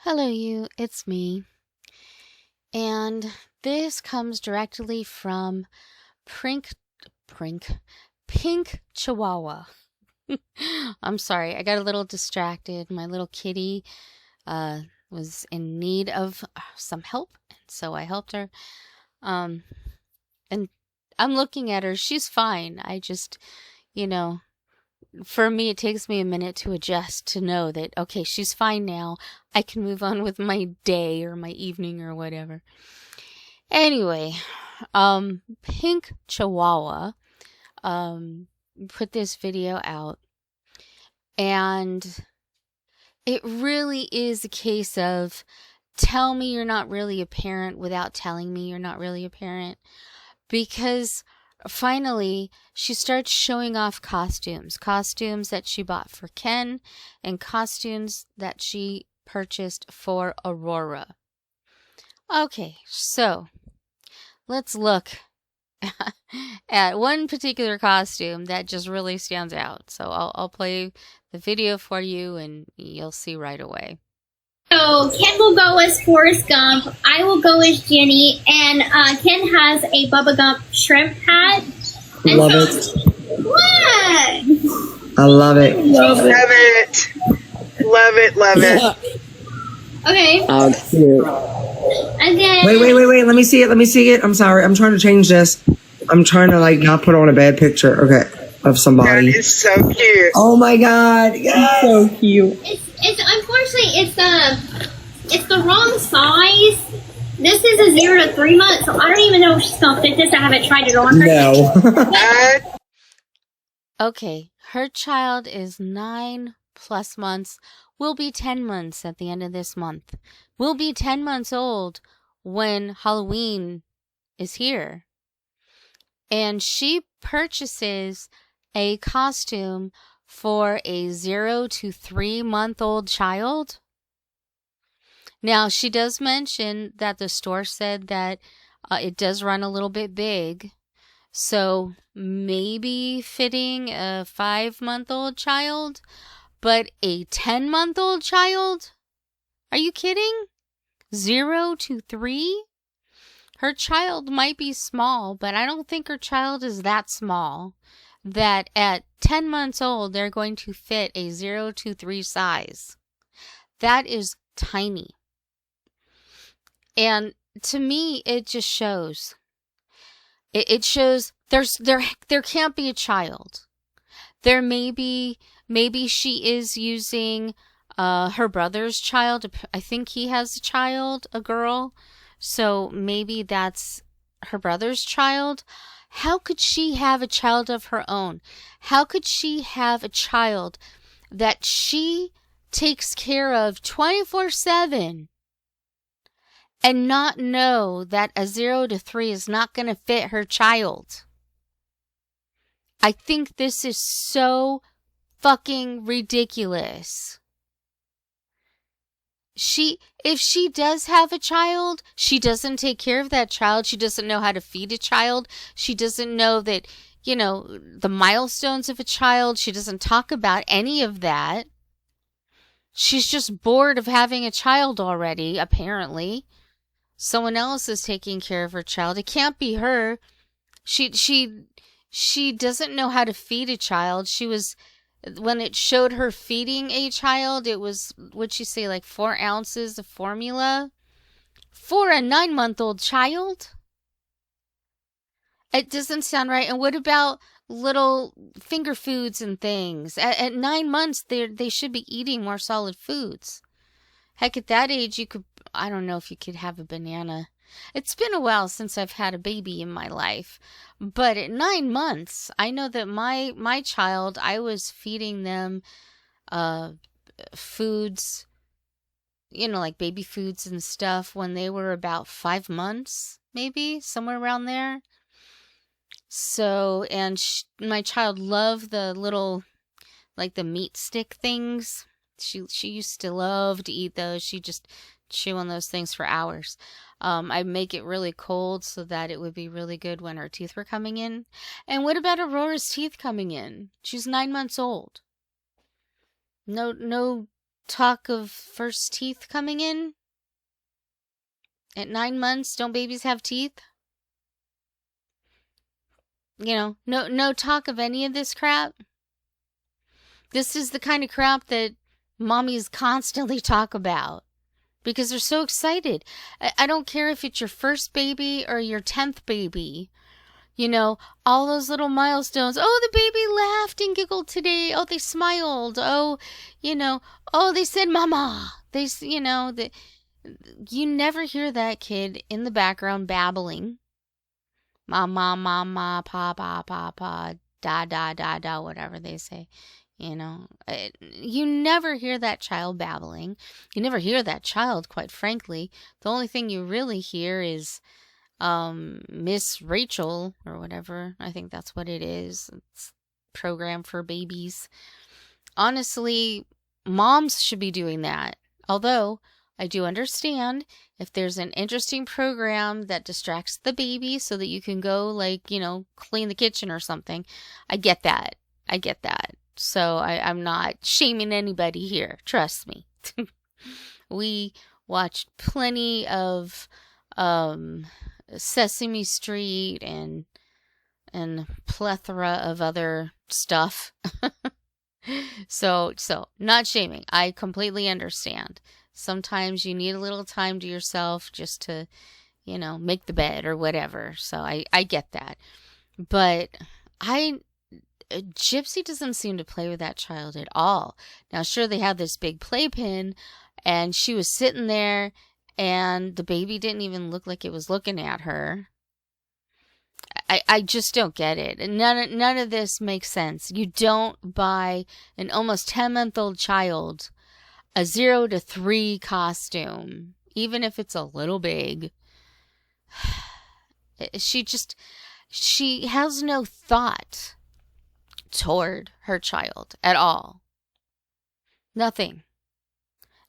Hello, you. It's me. And this comes directly from Prink, Prink, Pink Chihuahua. I'm sorry, I got a little distracted. My little kitty uh, was in need of some help, and so I helped her. Um, and I'm looking at her. She's fine. I just, you know, for me, it takes me a minute to adjust to know that, okay, she's fine now. I can move on with my day or my evening or whatever. Anyway, Pink Chihuahua, put this video out, and it really is a case of tell me you're not really a parent without telling me you're not really a parent. Because finally, she starts showing off costumes that she bought for Ken, and costumes that she purchased for Aurora. Okay, so let's look at one particular costume that just really stands out. So I'll play the video for you and you'll see right away. So Ken will go as Forrest Gump, I will go as Jenny, and Ken has a Bubba Gump shrimp hat. And Love so, it. What? I love it. Love it. Love it. Love it. Okay. Oh, cute. And then Wait. Let me see it. I'm sorry. I'm trying to change this. I'm trying to not put on a bad picture. Okay. Of That somebody. is so cute. Oh my God. Yes. So cute. It's unfortunately it's the wrong size. This is a 0 to 3 months, so I don't even know if she's gonna fit this. I haven't tried it on her. No. I, Okay, her child is 9+ months, will be 10 months at the end of this month, will be 10 months old when Halloween is here. And she purchases a costume for a 0 to 3-month-old child. Now, she does mention that the store said that it does run a little bit big. So maybe fitting a 5-month-old child, but a 10-month-old child? Are you kidding? 0 to 3? Her child might be small, but I don't think her child is that small that at 10 months old they're going to fit a 0 to 3 size. That is tiny. And to me, it just shows. It shows there can't be a child. There maybe she is using her brother's child. I think he has a child, a girl. So maybe that's her brother's child. How could she have a child of her own? How could she have a child that she takes care of 24/7 and not know that a 0 to 3 is not going to fit her child? I think this is so fucking ridiculous. If she does have a child, she doesn't take care of that child. She doesn't know how to feed a child. She doesn't know that, the milestones of a child. She doesn't talk about any of that. She's just bored of having a child already, apparently. Someone else is taking care of her child. It can't be her. She doesn't know how to feed a child. When it showed her feeding a child, it was, what'd she say, like 4 ounces of formula for a 9-month-old child? It doesn't sound right. And what about little finger foods and things? At 9 months, they should be eating more solid foods. Heck, at that age, I don't know if you could have a banana. It's been a while since I've had a baby in my life, but at 9 months, I know that my child, I was feeding them foods, like baby foods and stuff when they were about 5 months, maybe somewhere around there. So, and my child loved the little, like the meat stick things. She used to love to eat those. She just chew on those things for hours. I make it really cold so that it would be really good when her teeth were coming in. And what about Aurora's teeth coming in? She's 9 months old. No talk of first teeth coming in. At 9 months, don't babies have teeth? No talk of any of this crap. This is the kind of crap that mommies constantly talk about because they're so excited. I don't care if it's your first baby or your 10th baby. All those little milestones. Oh, the baby laughed and giggled today. Oh, they smiled. Oh, they said mama. You never hear that kid in the background babbling. Mama, mama, pa, pa, pa, pa, da, da, da, da, whatever they say. You never hear that child babbling. You never hear that child, quite frankly. The only thing you really hear is Miss Rachel or whatever. I think that's what it is. It's a program for babies. Honestly, moms should be doing that. Although I do understand if there's an interesting program that distracts the baby so that you can go clean the kitchen or something. I get that. So I'm not shaming anybody here. Trust me. We watched plenty of Sesame Street and plethora of other stuff. So not shaming. I completely understand. Sometimes you need a little time to yourself just to, make the bed or whatever. So I get that. But Gypsy doesn't seem to play with that child at all. Now, sure, they had this big playpen, and she was sitting there, and the baby didn't even look like it was looking at her. I just don't get it. None of this makes sense. You don't buy an almost 10-month-old child a 0 to 3 costume, even if it's a little big. She has no thought toward her child at all. Nothing.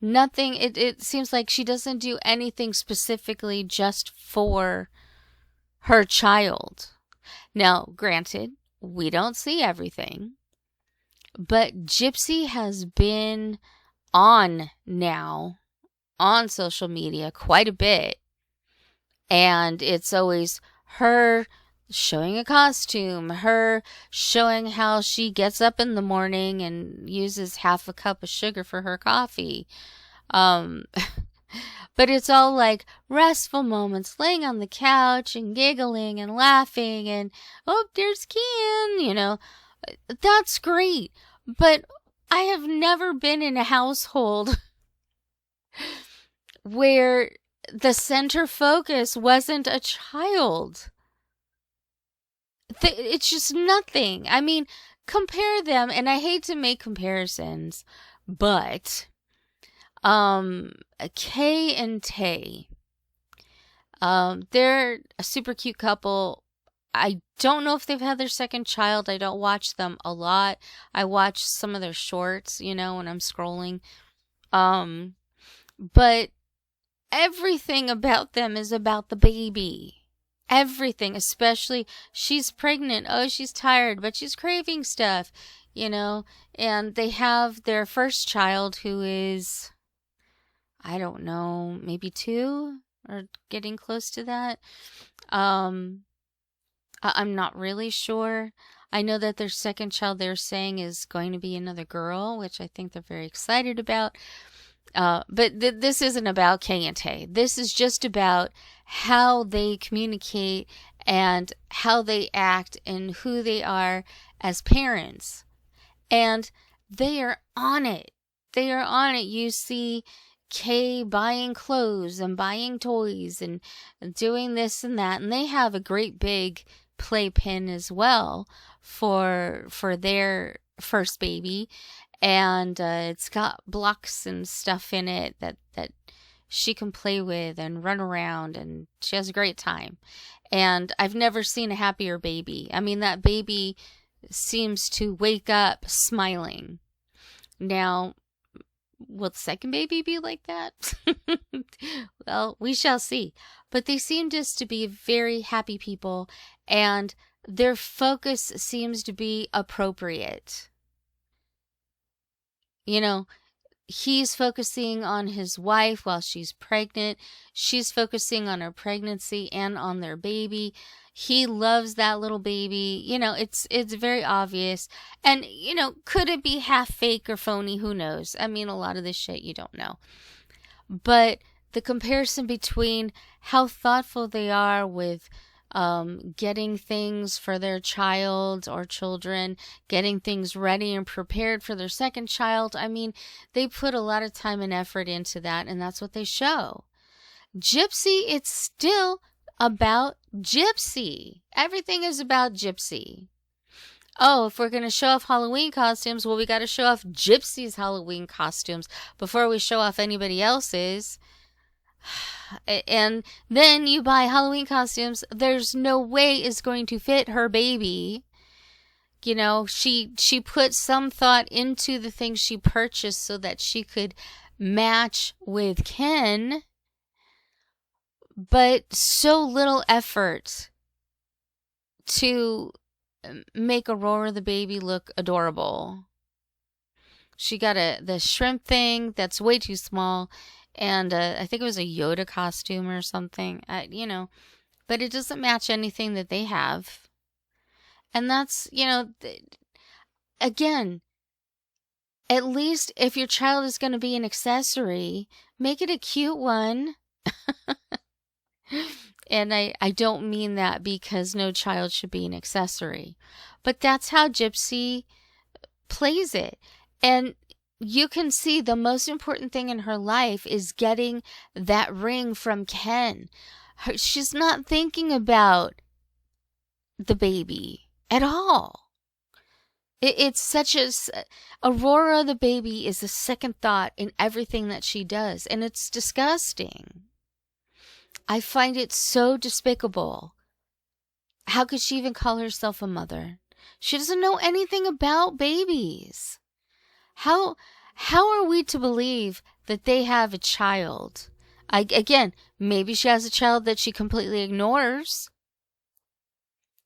It seems like she doesn't do anything specifically just for her child. Now, granted, we don't see everything, but Gypsy has been on social media quite a bit, and it's always her showing a costume, her showing how she gets up in the morning and uses half a cup of sugar for her coffee. But it's all like restful moments, laying on the couch and giggling and laughing and, oh, there's Ken, That's great. But I have never been in a household where the center focus wasn't a child. It's just nothing. I mean, compare them, and I hate to make comparisons, but Kay and Tay, they're a super cute couple. I don't know if they've had their second child. I don't watch them a lot. I watch some of their shorts, when I'm scrolling. But everything about them is about the baby. Everything, especially she's pregnant. Oh, she's tired, but she's craving stuff, and they have their first child who is, I don't know, maybe 2 or getting close to that. I'm not really sure. I know that their second child they're saying is going to be another girl, which I think they're very excited about. But this isn't about Kay and Tay. This is just about how they communicate and how they act and who they are as parents. And they are on it. They are on it. You see Kay buying clothes and buying toys and doing this and that. And they have a great big playpen as well for their first baby. And it's got blocks and stuff in it that she can play with and run around, and she has a great time. And I've never seen a happier baby. I mean, that baby seems to wake up smiling. Now, will the second baby be like that? Well, we shall see. But they seem just to be very happy people, and their focus seems to be appropriate. he's focusing on his wife while she's pregnant. She's focusing on her pregnancy and on their baby. He loves that little baby. You know, it's very obvious. And, you know, could it be half fake or phony? Who knows? I mean, a lot of this shit you don't know. But the comparison between how thoughtful they are with getting things for their child or children, getting things ready and prepared for their second child. I mean, they put a lot of time and effort into that, and that's what they show. Gypsy, it's still about Gypsy. Everything is about Gypsy. Oh, if we're going to show off Halloween costumes, well, we got to show off Gypsy's Halloween costumes before we show off anybody else's. And then you buy Halloween costumes, there's no way it's going to fit her baby. You know, she put some thought into the things she purchased so that she could match with Ken, but so little effort to make Aurora the baby look adorable. She got the shrimp thing that's way too small. And I think it was a Yoda costume or something, you know, but it doesn't match anything that they have. And that's, you know, again, at least if your child is going to be an accessory, make it a cute one. And I don't mean that because no child should be an accessory, but that's how Gypsy plays it. And you can see the most important thing in her life is getting that ring from Ken. She's not thinking about the baby at all. It's such a... Aurora the baby is a second thought in everything that she does, and it's disgusting. I find it so despicable. How could she even call herself a mother? She doesn't know anything about babies. How are we to believe that they have a child? Again, maybe she has a child that she completely ignores.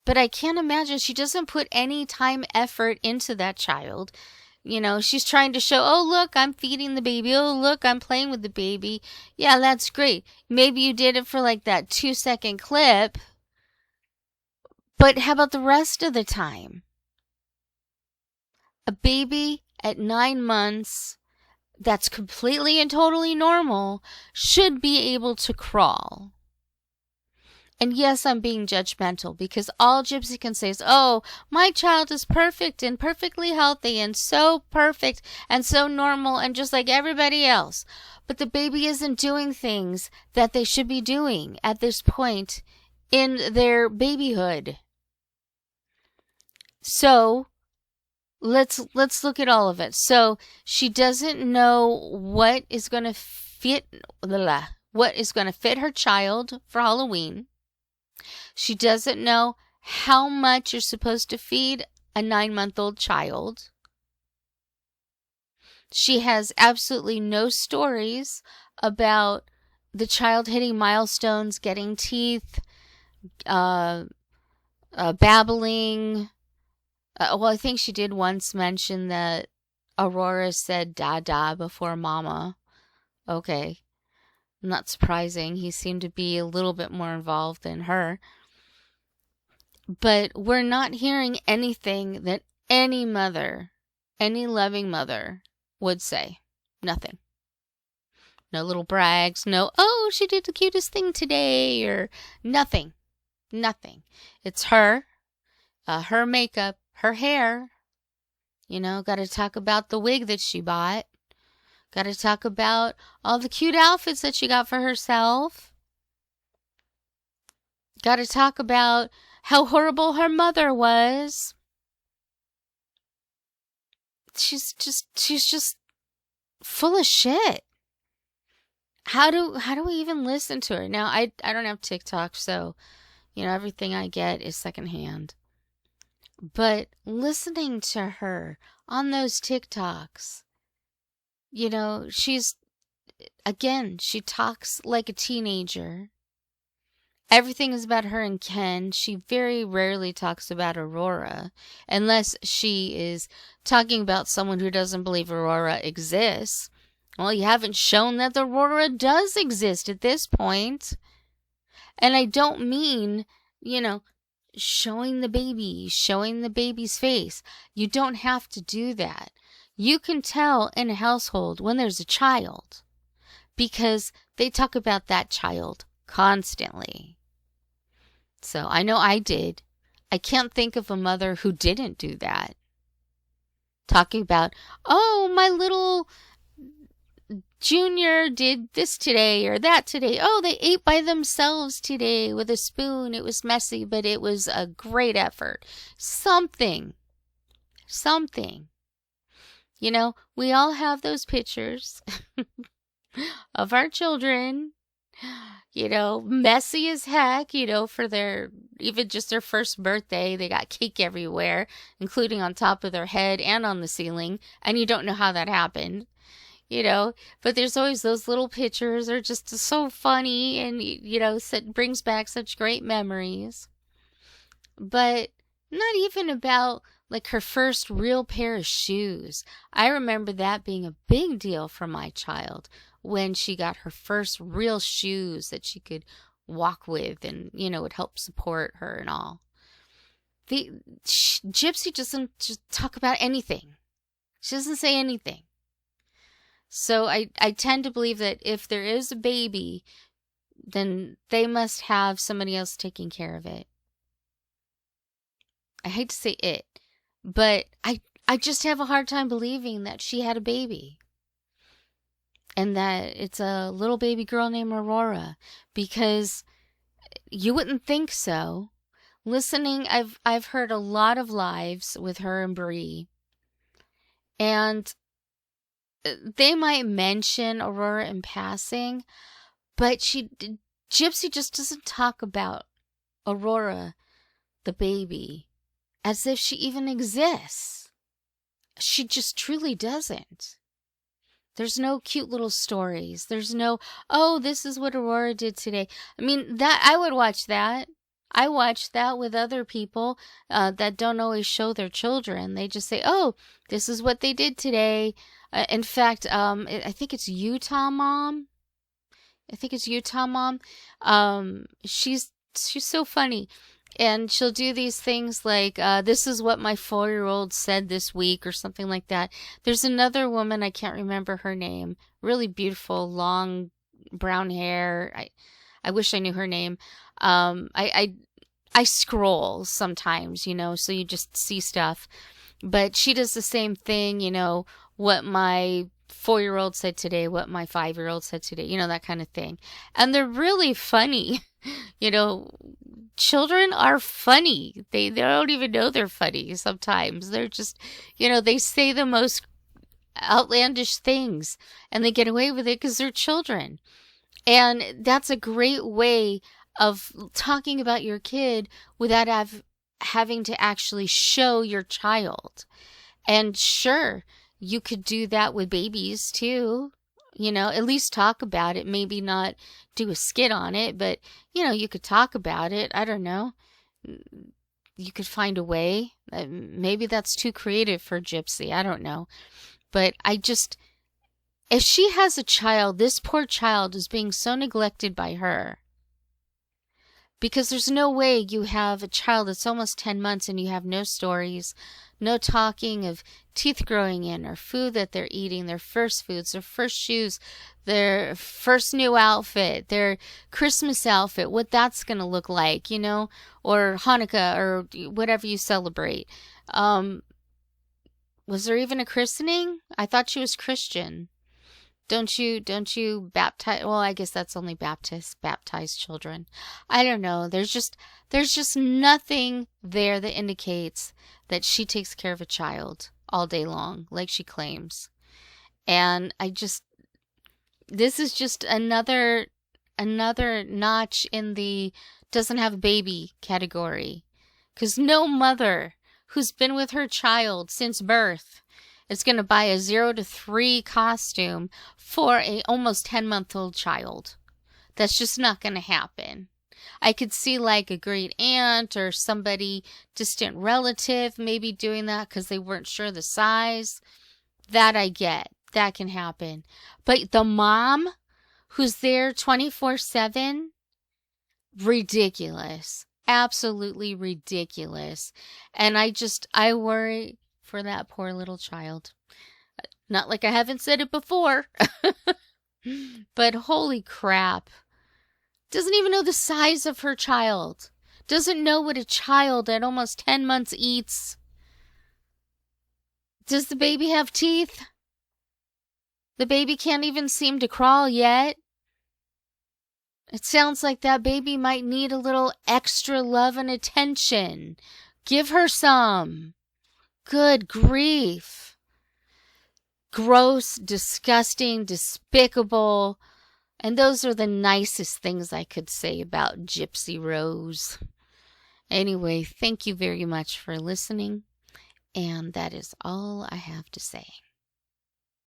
But I can't imagine she doesn't put any time, effort into that child. You know, she's trying to show, oh, look, I'm feeding the baby. Oh, look, I'm playing with the baby. Yeah, that's great. Maybe you did it for like that 2-second clip. But how about the rest of the time? A baby at 9 months, that's completely and totally normal, should be able to crawl. And yes, I'm being judgmental because all Gypsy can say is, oh, my child is perfect and perfectly healthy and so perfect and so normal and just like everybody else. But the baby isn't doing things that they should be doing at this point in their babyhood. So let's look at all of it. So she doesn't know what is going to fit her child for Halloween. She doesn't know how much you're supposed to feed a 9-month-old child. She has absolutely no stories about the child hitting milestones, getting teeth, babbling. Well, I think she did once mention that Aurora said "dada" before "mama." Okay. Not surprising. He seemed to be a little bit more involved than her. But we're not hearing anything that any mother, any loving mother, would say. Nothing. No little brags. No, oh, she did the cutest thing today. Or nothing. Nothing. It's her. Her makeup. Her hair. You know, got to talk about the wig that she bought. Got to talk about all the cute outfits that she got for herself. Got to talk about how horrible her mother was. She's just full of shit. How do we even listen to her? Now, I don't have TikTok, so, you know, everything I get is secondhand. But listening to her on those TikToks, you know, she talks like a teenager. Everything is about her and Ken. She very rarely talks about Aurora, unless she is talking about someone who doesn't believe Aurora exists. Well, you haven't shown that the Aurora does exist at this point. And I don't mean, showing the baby's face. You don't have to do that. You can tell in a household when there's a child because they talk about that child constantly. So I know I did. I can't think of a mother who didn't do that. Talking about, oh, my little Junior did this today or that today. Oh, they ate by themselves today with a spoon. It was messy, but it was a great effort. Something. We all have those pictures of our children, messy as heck, for even just their first birthday. They got cake everywhere, including on top of their head and on the ceiling, and you don't know how that happened. But there's always those little pictures are just so funny and, it brings back such great memories. But not even about like her first real pair of shoes. I remember that being a big deal for my child when she got her first real shoes that she could walk with and, would help support her and all. Gypsy doesn't just talk about anything. She doesn't say anything. So I tend to believe that if there is a baby, then they must have somebody else taking care of it. I hate to say it, but I just have a hard time believing that she had a baby. And that it's a little baby girl named Aurora, because you wouldn't think so. Listening, I've heard a lot of lives with her and Bree. And they might mention Aurora in passing, but Gypsy just doesn't talk about Aurora, the baby, as if she even exists. She just truly doesn't. There's no cute little stories. There's no, oh, this is what Aurora did today. I mean, that I would watch that. I watch that with other people that don't always show their children. They just say, oh, this is what they did today. In fact, I think it's Utah Mom. She's so funny. And she'll do these things like, this is what my 4-year-old said this week or something like that. There's another woman, I can't remember her name. Really beautiful, long brown hair. I wish I knew her name. I scroll sometimes, so you just see stuff. But she does the same thing, what my 4-year-old said today, what my 5-year-old said today, that kind of thing. And they're really funny. Children are funny. They don't even know they're funny sometimes. They're just, they say the most outlandish things and they get away with it because they're children. And that's a great way of talking about your kid without having to actually show your child. And sure, you could do that with babies too. At least talk about it. Maybe not do a skit on it, but, you could talk about it. I don't know. You could find a way. Maybe that's too creative for Gypsy. I don't know. But if she has a child, this poor child is being so neglected by her. Because there's no way you have a child that's almost 10 months and you have no stories, no talking of teeth growing in or food that they're eating, their first foods, their first shoes, their first new outfit, their Christmas outfit, what that's going to look like, or Hanukkah or whatever you celebrate. Was there even a christening? I thought she was Christian. Don't you baptize? Well, I guess that's only baptized children. I don't know. There's just nothing there that indicates that she takes care of a child all day long, like she claims. And this is just another notch in the doesn't have a baby category. 'Cause no mother who's been with her child since birth is going to buy a 0 to 3 costume for a almost 10-month-old child. That's just not going to happen. I could see like a great aunt or somebody, distant relative, maybe doing that because they weren't sure the size. That I get. that can happen. But the mom who's there 24/7, ridiculous. Absolutely ridiculous. And I worry for that poor little child. Not like I haven't said it before. But holy crap. Doesn't even know the size of her child. Doesn't know what a child at almost 10 months eats. Does the baby have teeth? The baby can't even seem to crawl yet. It sounds like that baby might need a little extra love and attention. Give her some. Good grief. Gross, disgusting, despicable. And those are the nicest things I could say about Gypsy Rose. Anyway, thank you very much for listening. And that is all I have to say.